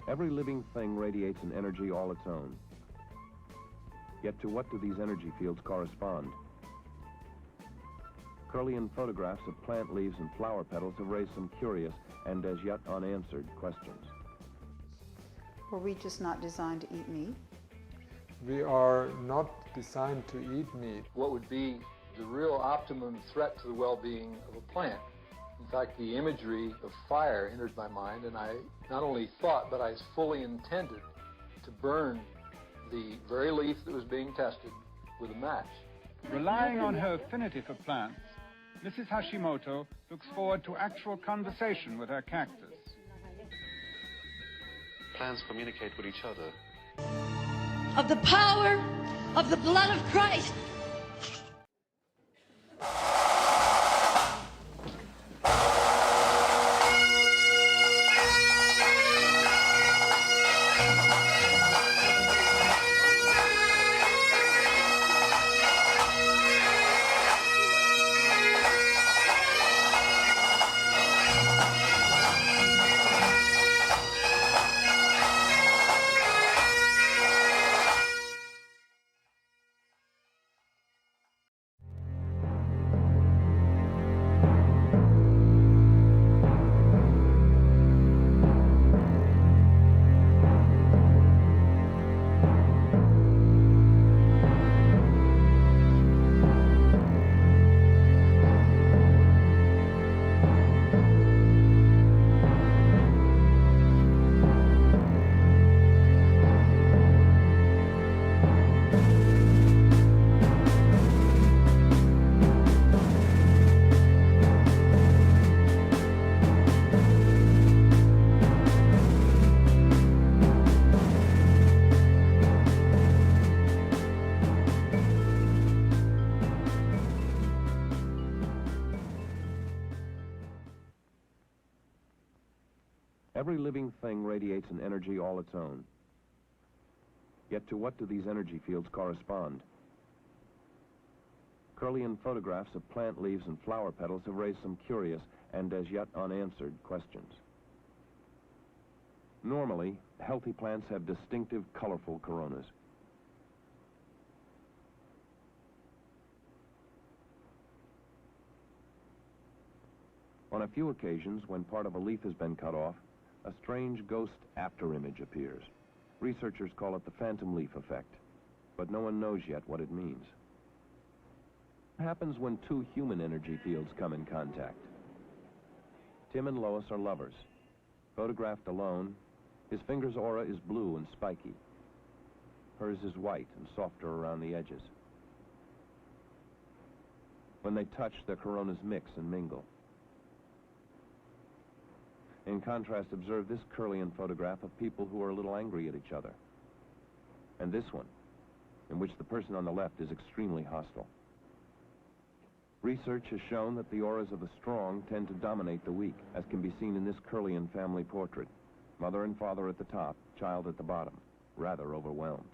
Every living thing radiates an energy all its own. Yet to what do these energy fields correspond? Kirlian photographs of plant leaves and flower petals have raised some curious and as yet unanswered questions. Were we just not designed to eat meat? We are not designed to eat meat. What would be the real optimum threat to the well-being of a plant? In fact, the imagery of fire entered my mind, and I not only thought, but I fully intended to burn the very leaf that was being tested with a match. Relying on her affinity for plants, Mrs. Hashimoto looks forward to actual conversation with her cactus. Plants communicate with each other. Of the power of the blood of Christ. Every living thing radiates an energy all its own. Yet to what do these energy fields correspond? Kirlian photographs of plant leaves and flower petals have raised some curious and as yet unanswered questions. Normally, healthy plants have distinctive, colorful coronas. On a few occasions, when part of a leaf has been cut off, a strange ghost afterimage appears. Researchers call it the phantom leaf effect, but no one knows yet what it means. What happens when two human energy fields come in contact? Tim and Lois are lovers. Photographed alone, his finger's aura is blue and spiky. Hers is white and softer around the edges. When they touch, their coronas mix and mingle. In contrast, observe this Kirlian photograph of people who are a little angry at each other. And this one, in which the person on the left is extremely hostile. Research has shown that the auras of the strong tend to dominate the weak, as can be seen in this Kirlian family portrait. Mother and father at the top, child at the bottom, rather overwhelmed.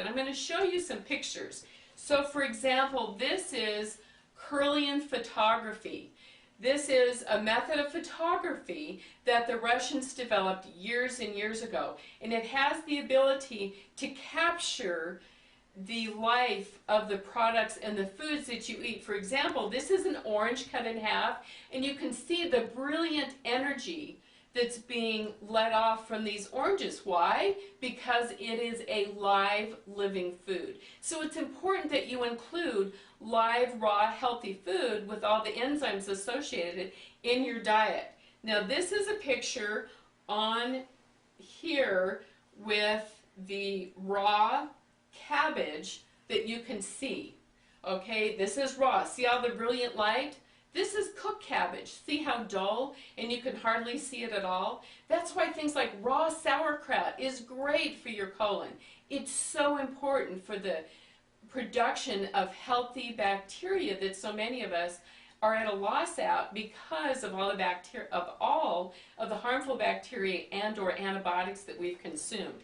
I'm going to show you some pictures. So for example, this is Kirlian photography. This is a method of photography that the Russians developed years and years ago. And it has the ability to capture the life of the products and the foods that you eat. For example, this is an orange cut in half, and you can see the brilliant energy that's being let off from these oranges. Why? Because it is a live, living food. So it's important that you include live, raw, healthy food with all the enzymes associated in your diet. Now this is a picture on here with the raw cabbage that you can see. Okay, this is raw. See all the brilliant light? This is cooked cabbage. See how dull, and you can hardly see it at all? That's why things like raw sauerkraut is great for your colon. It's so important for the production of healthy bacteria that so many of us are at a loss out because of all of the harmful bacteria and or antibiotics that we've consumed.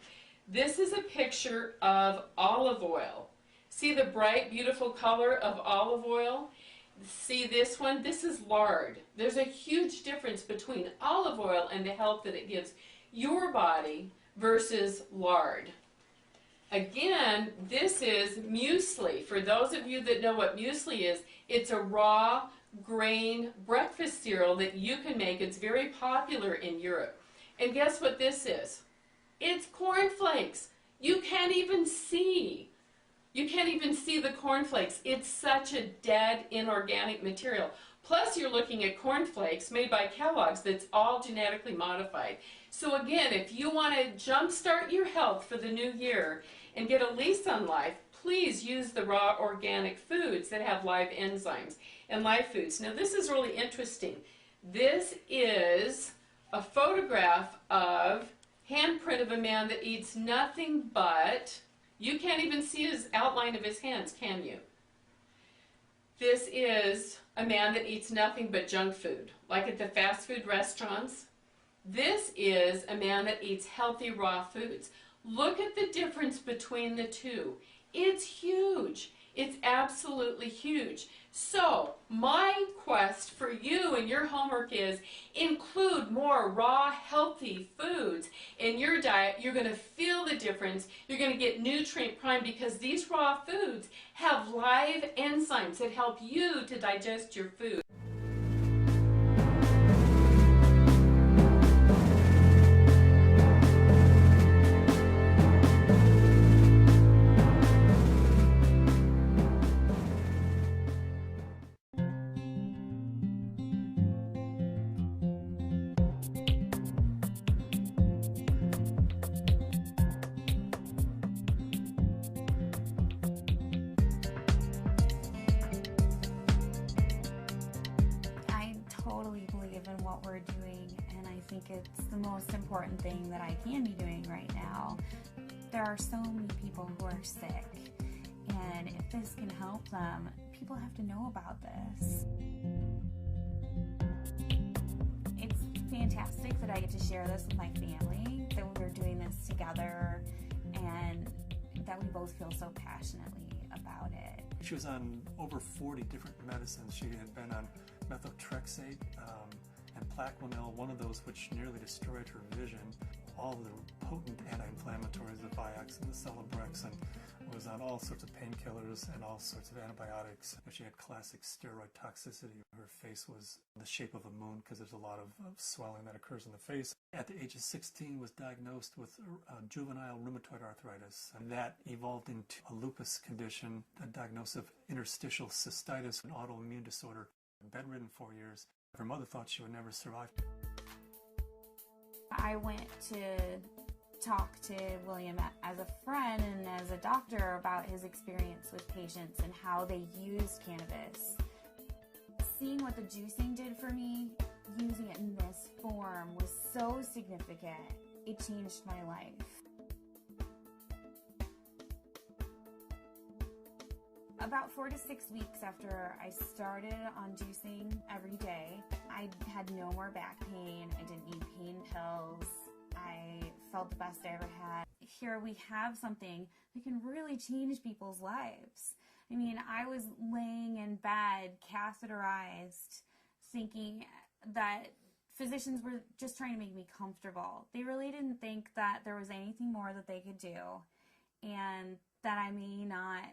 This is a picture of olive oil. See the bright, beautiful color of olive oil? See this one? This is lard. There's a huge difference between olive oil and the help that it gives your body versus lard. Again, this is muesli. For those of you that know what muesli is, it's a raw grain breakfast cereal that you can make. It's very popular in Europe. And guess what this is? It's cornflakes. You can't even see. You can't even see the cornflakes. It's such a dead, inorganic material. Plus, you're looking at cornflakes made by Kellogg's that's all genetically modified. So again, if you want to jumpstart your health for the new year and get a lease on life, please use the raw organic foods that have live enzymes and live foods. Now, this is really interesting. This is a photograph of handprint of a man that eats nothing but, you can't even see his outline of his hands, can you? This is a man that eats nothing but junk food, like at the fast food restaurants. This is a man that eats healthy raw foods. Look at the difference between the two. It's huge. It's absolutely huge. So my quest for you and your homework is include more raw, healthy foods in your diet. You're going to feel the difference. You're going to get nutrient prime because these raw foods have live enzymes that help you to digest your food. What we're doing, and I think it's the most important thing that I can be doing right now. There are so many people who are sick, and if this can help them, people have to know about this. It's fantastic that I get to share this with my family, that we're doing this together, and that we both feel so passionately about it. She was on over 40 different medicines. She had been on methotrexate, and Plaquenil, one of those which nearly destroyed her vision. All the potent anti-inflammatories, the Vioxx and the Celebrex, and was on all sorts of painkillers and all sorts of antibiotics. She had classic steroid toxicity. Her face was the shape of a moon because there's a lot of swelling that occurs in the face. At the age of 16, was diagnosed with juvenile rheumatoid arthritis, and that evolved into a lupus condition, a diagnosis of interstitial cystitis, an autoimmune disorder. Bedridden 4 years. Her mother thought she would never survive. I went to talk to William as a friend and as a doctor about his experience with patients and how they used cannabis. Seeing what the juicing did for me, using it in this form, was so significant. It changed my life. About 4 to 6 weeks after I started on juicing every day, I had no more back pain. I didn't need pain pills. I felt the best I ever had. Here we have something that can really change people's lives. I mean, I was laying in bed, catheterized, thinking that physicians were just trying to make me comfortable. They really didn't think that there was anything more that they could do, and that I may not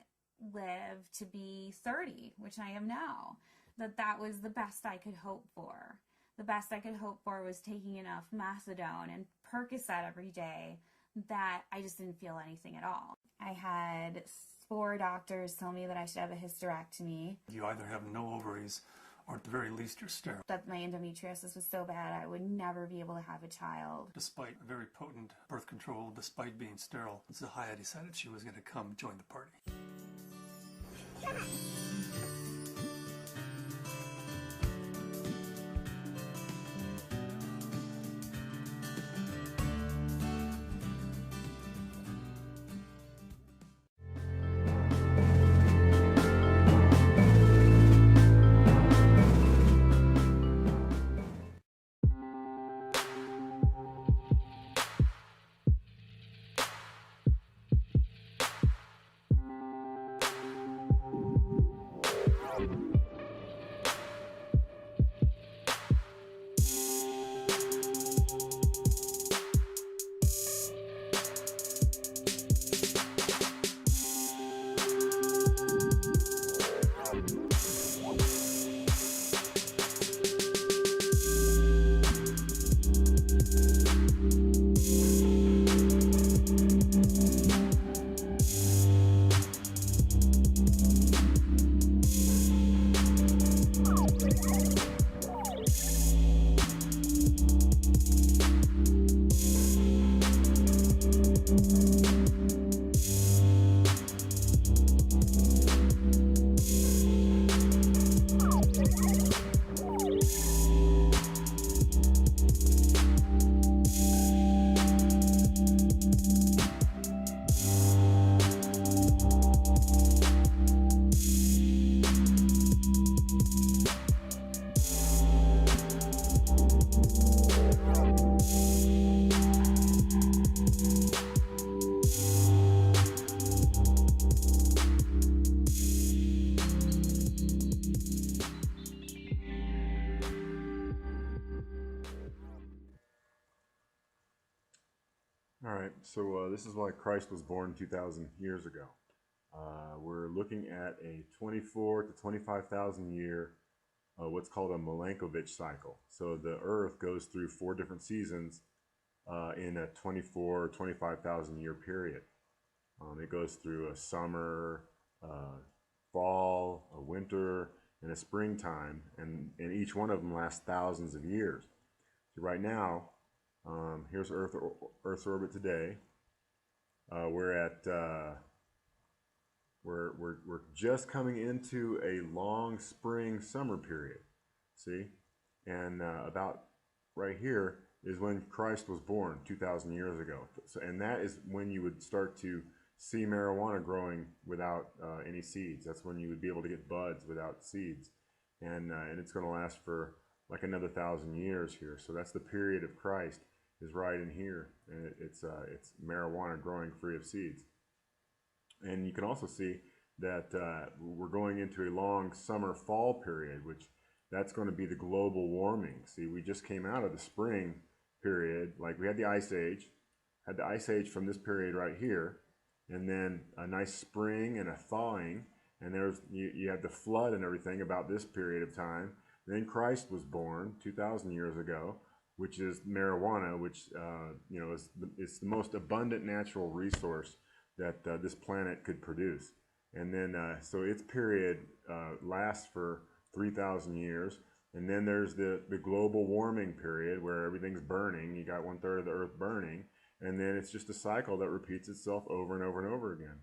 live to be 30, which I am now. That was the best I could hope for. The best I could hope for was taking enough methadone and Percocet every day that I just didn't feel anything at all. I had 4 doctors tell me that I should have a hysterectomy. You either have no ovaries, or at the very least you're sterile. That my endometriosis was so bad I would never be able to have a child. Despite very potent birth control, despite being sterile, Zahia decided she was going to come join the party. Come on. All right, so this is why Christ was born 2,000 years ago. We're looking at a 24 to 25,000 year, what's called a Milankovitch cycle. So the Earth goes through 4 different seasons in a 24 or 25,000 year period. It goes through a summer, fall, a winter, and a springtime, and each one of them lasts thousands of years. So right now, here's Earth's orbit today. We're just coming into a long spring-summer period. See, and about right here is when Christ was born 2,000 years ago. So, and that is when you would start to see marijuana growing without any seeds. That's when you would be able to get buds without seeds, and it's going to last for like another 1,000 years here. So that's the period of Christ is right in here, and it's marijuana growing free of seeds. And you can also see that we're going into a long summer-fall period, which that's going to be the global warming. See, we just came out of the spring period, like we had the Ice Age, from this period right here, and then a nice spring and a thawing, and you had the flood and everything about this period of time. Then Christ was born 2,000 years ago, which is marijuana, which is the most abundant natural resource that this planet could produce. And then so its period lasts for 3,000 years, and then there's the global warming period where everything's burning. You got 1/3 of the Earth burning, and then it's just a cycle that repeats itself over and over and over again.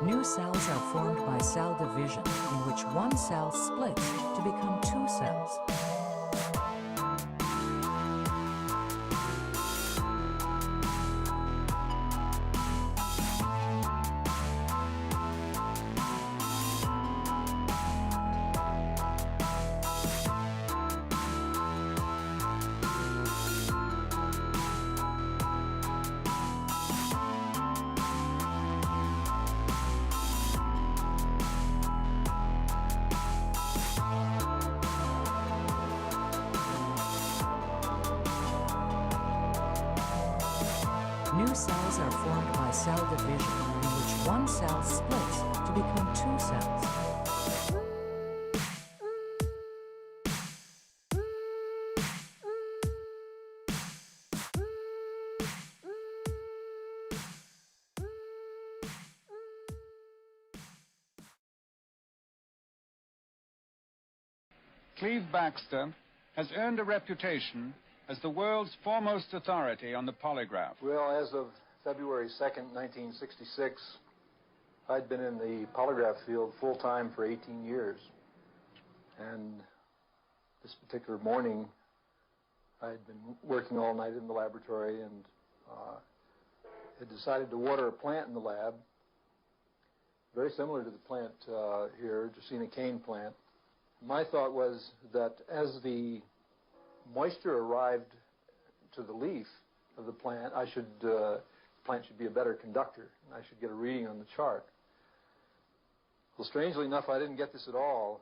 New cells are formed by cell division, in which one cell splits to become 2 cells. New cells are formed by cell division, in which one cell splits to become 2 cells. Cleve Baxter has earned a reputation as the world's foremost authority on the polygraph. Well, as of February 2nd, 1966, I'd been in the polygraph field full-time for 18 years. And this particular morning, I'd been working all night in the laboratory and had decided to water a plant in the lab, very similar to the plant here, Dracaena cane plant. My thought was that as the moisture arrived to the leaf of the plant, the plant should be a better conductor, and I should get a reading on the chart. Well, strangely enough, I didn't get this at all,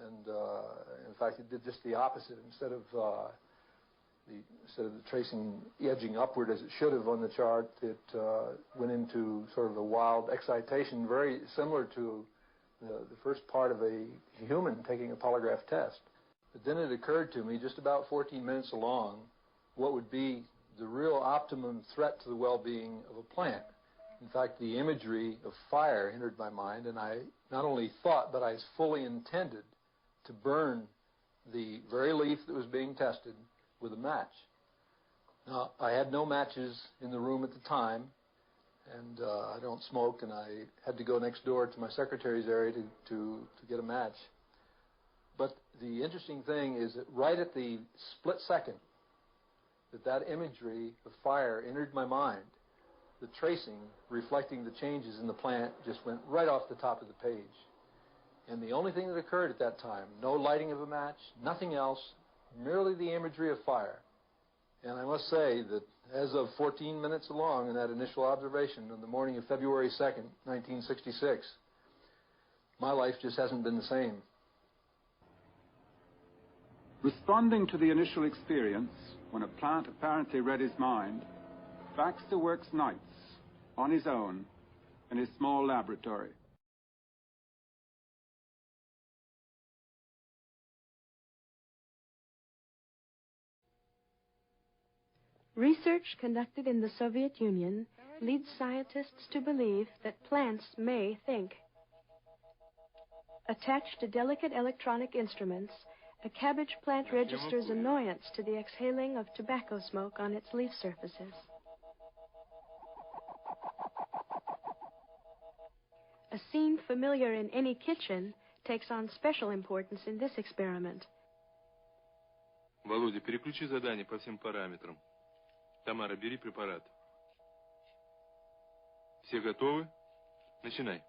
and in fact, it did just the opposite. Instead of the tracing edging upward as it should have on the chart, it went into sort of a wild excitation, very similar to the first part of a human taking a polygraph test. But then it occurred to me, just about 14 minutes along, what would be the real optimum threat to the well-being of a plant. In fact, the imagery of fire entered my mind, and I not only thought, but I fully intended to burn the very leaf that was being tested with a match. Now, I had no matches in the room at the time, and I don't smoke, and I had to go next door to my secretary's area to get a match. But the interesting thing is that right at the split second that imagery of fire entered my mind, the tracing reflecting the changes in the plant just went right off the top of the page. And the only thing that occurred at that time, no lighting of a match, nothing else, merely the imagery of fire. And I must say that as of 14 minutes along in that initial observation on the morning of February 2nd, 1966, my life just hasn't been the same. Responding to the initial experience, when a plant apparently read his mind, Baxter works nights on his own in his small laboratory. Research conducted in the Soviet Union leads scientists to believe that plants may think. Attached to delicate electronic instruments, a cabbage plant registers annoyance to the exhaling of tobacco smoke on its leaf surfaces. A scene familiar in any kitchen takes on special importance in this experiment. Володя, переключи задание по всем параметрам. Тамара, бери препарат. Все готовы? Начинай.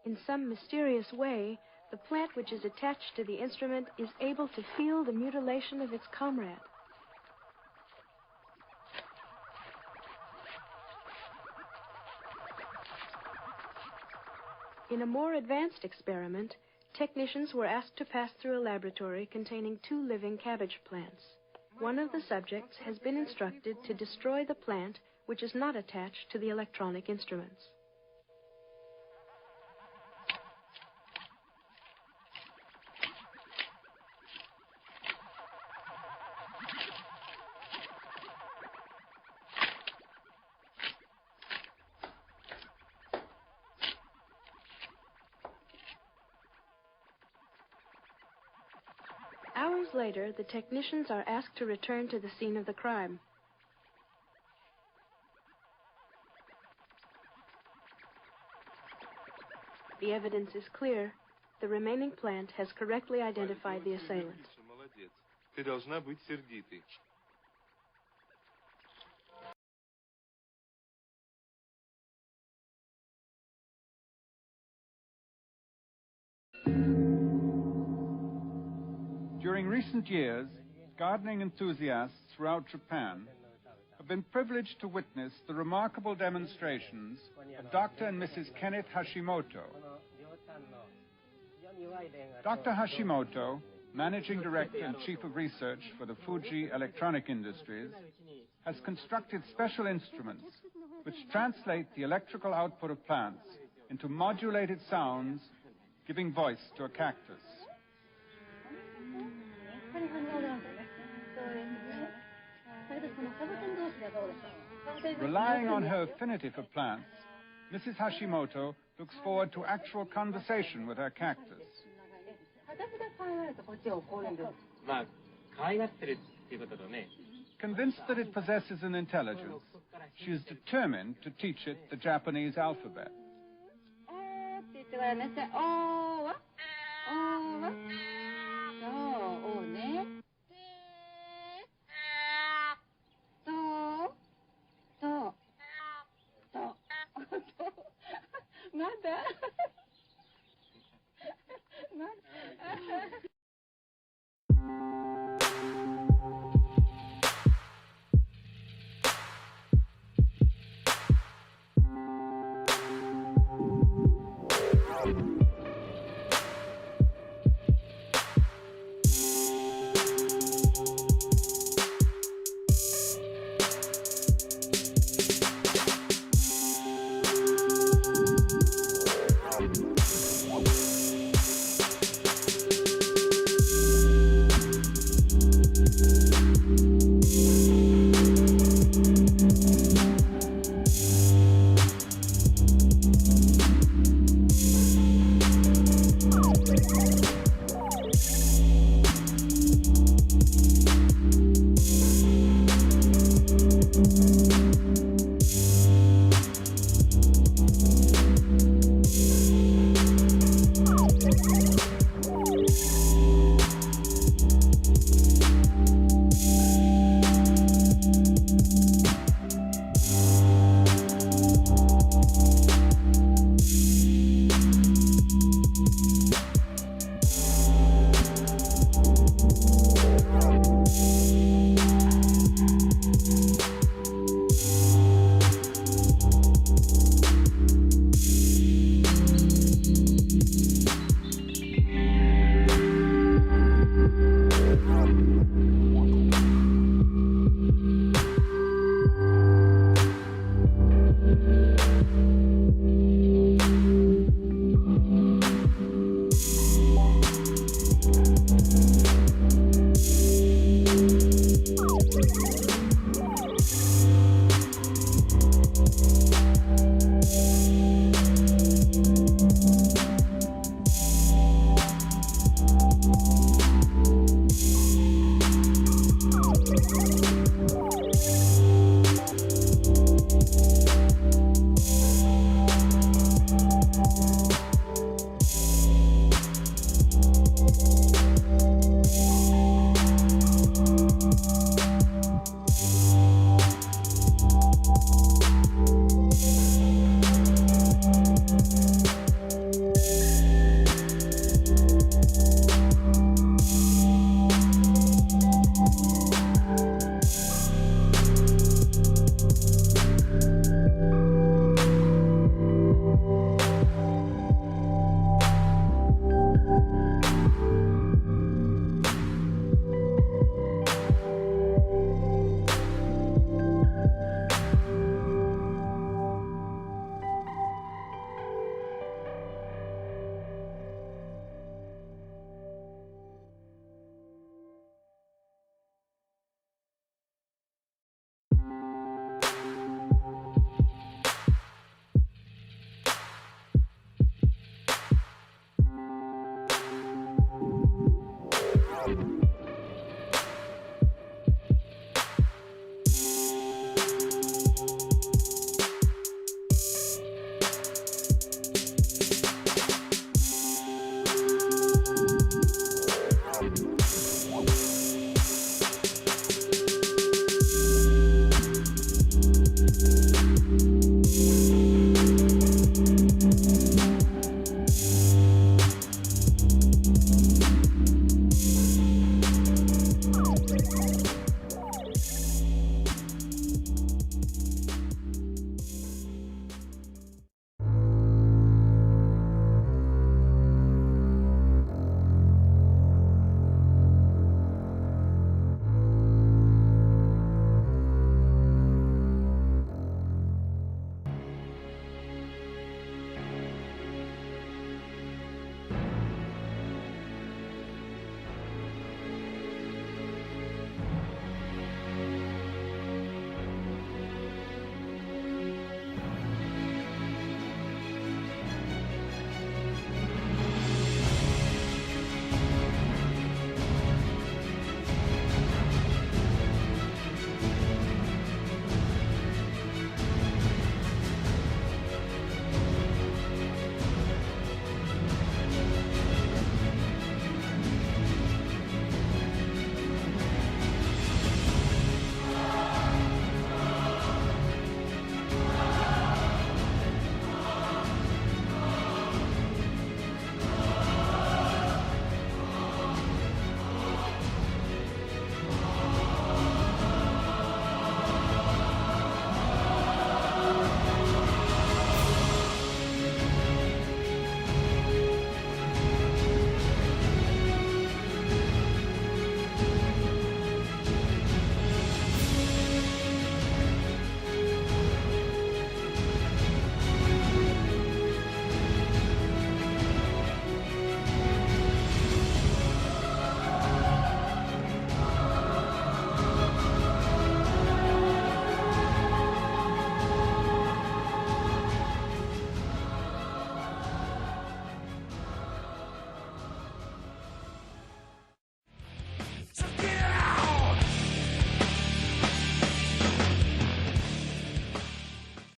In some mysterious way, the plant which is attached to the instrument is able to feel the mutilation of its comrade. In a more advanced experiment, technicians were asked to pass through a laboratory containing 2 living cabbage plants. One of the subjects has been instructed to destroy the plant which is not attached to the electronic instruments. Hours later, the technicians are asked to return to the scene of the crime. The evidence is clear. The remaining plant has correctly identified the assailant. Ты должна быть сердитой. During recent years, gardening enthusiasts throughout Japan have been privileged to witness the remarkable demonstrations of Dr. and Mrs. Kenneth Hashimoto. Dr. Hashimoto, Managing Director and Chief of Research for the Fuji Electronic Industries, has constructed special instruments which translate the electrical output of plants into modulated sounds, giving voice to a cactus. Relying on her affinity for plants, Mrs. Hashimoto looks forward to actual conversation with her cactus. Convinced that it possesses an intelligence, she is determined to teach it the Japanese alphabet.